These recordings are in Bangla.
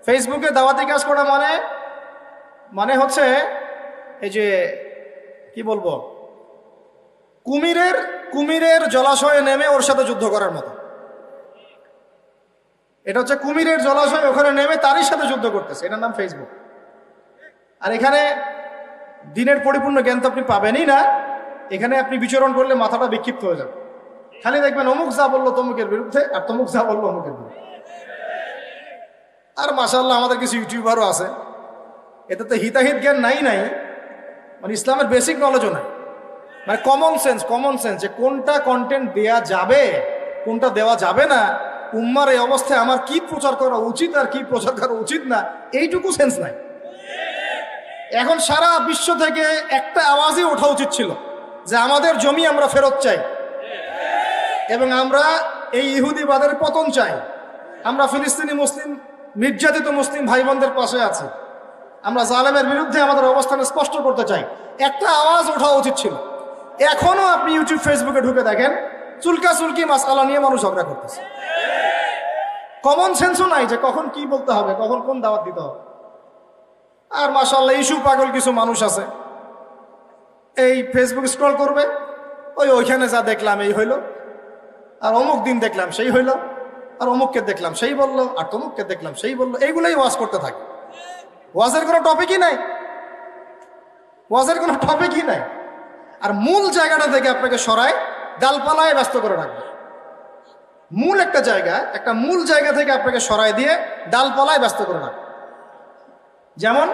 ফেসবুকে দাওয়াতি কাজ করা মানে মানে হচ্ছে এই যে কি বলবো, কুমিরের জলাশয়ে নেমে ওর সাথে যুদ্ধ করার মতো। এটা হচ্ছে কুমিরের জলাশয়, ওখানে নেমে তারই সাথে যুদ্ধ করতেছে, এটার নাম ফেসবুক। আর এখানে দিনের পরিপূর্ণ জ্ঞান তো আপনি পাবেনই না। এখানে আপনি বিচরণ করলে মাথাটা বিক্ষিপ্ত হয়ে যাবে। খালি দেখবেন অমুক যা বললো তমুকের বিরুদ্ধে, আর তমুক যা বললো অমুকের বিরুদ্ধে। আর মাশাআল্লাহ আমাদের কিছু ইউটিউবারও আছে, এতে তো হিতাহিত জ্ঞান নাই, মানে ইসলামের বেসিক নলেজও নাই, মানে কমন সেন্স যে কোনটা কন্টেন্ট দেয়া যাবে কোনটা দেওয়া যাবে না, উম্মার এই অবস্থায় আমার কি প্রচার করা উচিত আর কি প্রচার করা উচিত না, এইটুকু সেন্স নাই। এখন সারা বিশ্ব থেকে একটা আওয়াজই ওঠা উচিত ছিল যে আমাদের জমি আমরা ফেরত চাই এবং আমরা এই ইহুদিবাদের পতন চাই। আমরা ফিলিস্তিনি মুসলিম নির্যাতিত মুসলিম ভাই বোনদের পাশে আছি, আমরা জালেমের বিরুদ্ধে আমাদের অবস্থান স্পষ্ট করতে চাই। একটা আওয়াজ ওঠা উচিত ছিল। এখনো আপনি ইউটিউব ফেসবুকে ঢুকে দেখেন চুলকি মাসআলা নিয়ে মানুষ ঝগড়া করতেছে। কমন সেন্সও নাই যে কখন কি বলতে হবে, কখন কোন দাওয়াত দিতে হবে। আর মাশাআল্লাহ ইস্যু পাগল কিছু মানুষ আছে, এই ফেসবুক স্ক্রল করবে, ওইখানে যা দেখলাম এই হইল, আর অমুক দিন দেখলাম সেই হইল, আর অমুককে দেখলাম সেই বললো, আর তমুককে দেখলাম সেই বললো, এইগুলোই ওয়াজ করতে থাকে। ওয়াজের কোনো টপিকই নাই, আর মূল জায়গাটা থেকে আপনাকে সরায় ডালপালায় ব্যস্ত করে রাখবে। মূল জায়গা থেকে আপনাকে সরায় দিয়ে ডালপালায় ব্যস্ত করে রাখবে। যেমন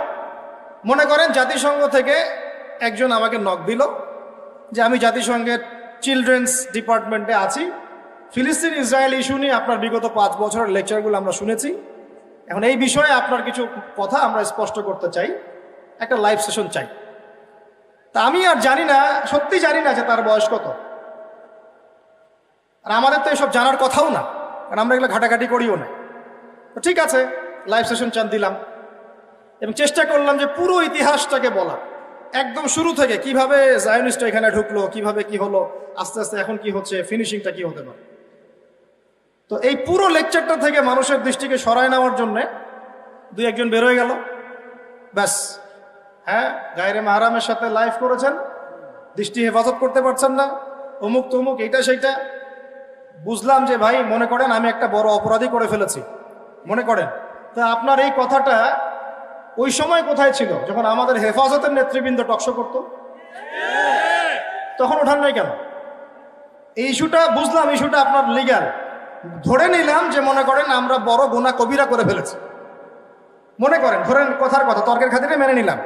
মনে করেন জাতিসংঘ থেকে একজন আমাকে নক দিল যে আমি জাতিসংঘের চিলড্রেন্স ডিপার্টমেন্টে আছি, ফিলিস্তিন ইসরায়েল ইস্যু নিয়ে আপনার বিগত 5 বছরের লেকচারগুলো আমরা শুনেছি, এখন এই বিষয়ে আপনার কিছু কথা আমরা স্পষ্ট করতে চাই, একটা লাইভ সেশন চাই। তা আমি আর জানি না, সত্যি জানি না যে তার বয়স কত, আর আমাদের তো এসব জানার কথাও না, কারণ আমরা এগুলো ঘাটাঘাটি করিও না। তো ঠিক আছে, লাইভ সেশন চান দিলাম এবং চেষ্টা করলাম যে পুরো ইতিহাসটাকে বলা, একদম শুরু থেকে কিভাবে জায়নিস্টরা এখানে ঢুকলো, কিভাবে কি হলো, আস্তে আস্তে এখন কি হচ্ছে, ফিনিশিংটা কি হতে পারে। তো এই পুরো লেকচারটা থেকে মানুষের দৃষ্টিকে সরায় নেওয়ার জন্যে 2-1 বেরোয় গেল, ব্যাস। হ্যাঁ, গায়রে মাহরামের সাথে লাইভ করেছেন, দৃষ্টি হেফাজত করতে পারছেন না, অমুক তমুক এইটা সেইটা। বুঝলাম যে ভাই মনে করেন আমি একটা বড় অপরাধী করে ফেলেছি, মনে করেন। তা আপনার এই কথাটা ওই সময় কোথায় ছিল যখন আমাদের হেফাজতের নেতৃবৃন্দ টকশো করতো? তখন ওঠান নাই কেন? এই ইস্যুটা বুঝলাম, ইস্যুটা আপনার লিগ্যাল, ধরে নিলাম যে মনে করেন আমরা বড় গুনাহ কবিরা করে ফেলেছি, মনে করেন, ধরেন কথার কথা, তর্কের খাতিরে মেনে নিলাম।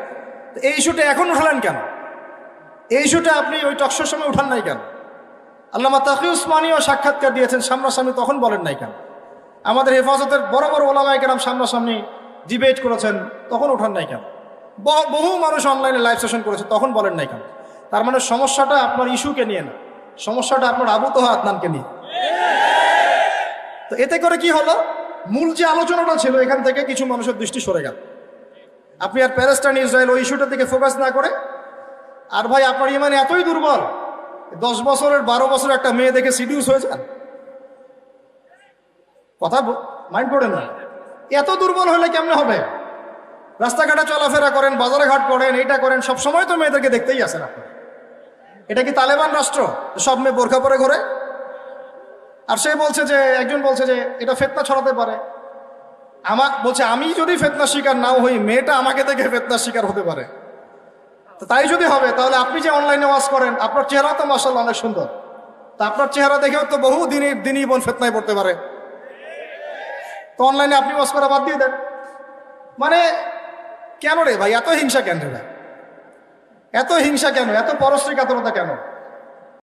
এই ইস্যুটা এখন উঠালেন কেন? এই ইস্যুটা আপনি ওই টকশোর সময় উঠান নাই কেন? আল্লামা তাকি উসমানীও সাক্ষাৎকার দিয়েছেন সামনাসামনি, তখন বলেন নাই কেন? আমাদের হেফাজতের বড় বড় ওলামায়ে কেরাম সামনাসামনি ডিবেট করেছেন, তখন ওঠান নাই কেন? বহু মানুষ অনলাইনে লাইভ সেশন করেছে, তখন বলেন নাই কেন? তার মানে সমস্যাটা আপনার ইস্যুকে নিয়ে না, সমস্যাটা আপনার আবু তোহা আদনানকে নিয়ে। তো এতে করে কি হলো, মূল যে আলোচনাটা ছিল এখান থেকে কিছু মানুষের দৃষ্টি সরে গেল। আপনি আর প্যালেস্টাইন ইসরায়েল ওই ইস্যুটার দিকে ফোকাস না করে, আর ভাই আপনার ইমান এতই দুর্বল, 10 বছরের 12 বছরের একটা মেয়ে দেখে সিডিউস হয়ে যান, কথা মাইন্ড করেন না। এত দুর্বল হলে কেমনে হবে? রাস্তাঘাটে চলাফেরা করেন, বাজারে ঘাট করেন, এইটা করেন, সব সময় তো মেয়েদেরকে দেখতেই আসেন আপনি। এটা কি তালেবান রাষ্ট্র সব মেয়ে বোরখা পরে ঘোরে? আর সে বলছে যে, একজন বলছে যে এটা ফিতনা ছড়াতে পারে। আমার বলছে আমি যদি ফিতনার শিকার নাও হই, মেয়েটা আমাকে দেখে ফিতনার শিকার হতে পারে। তো তাই যদি হবে, তাহলে আপনি যে অনলাইনে ওয়াজ করেন, আপনার চেহারা তো মাশাআল্লাহ অনেক সুন্দর, তা আপনার চেহারা দেখেও তো বহু দিনই বোন ফিতনায় পড়তে পারে। তো অনলাইনে আপনি ওয়াজ করা বাদ দিয়ে দেন। মানে কেন রে ভাই, এত হিংসা কেন রে ভাই, এত হিংসা কেন, এত পরশ্রী কাতরতা কেন?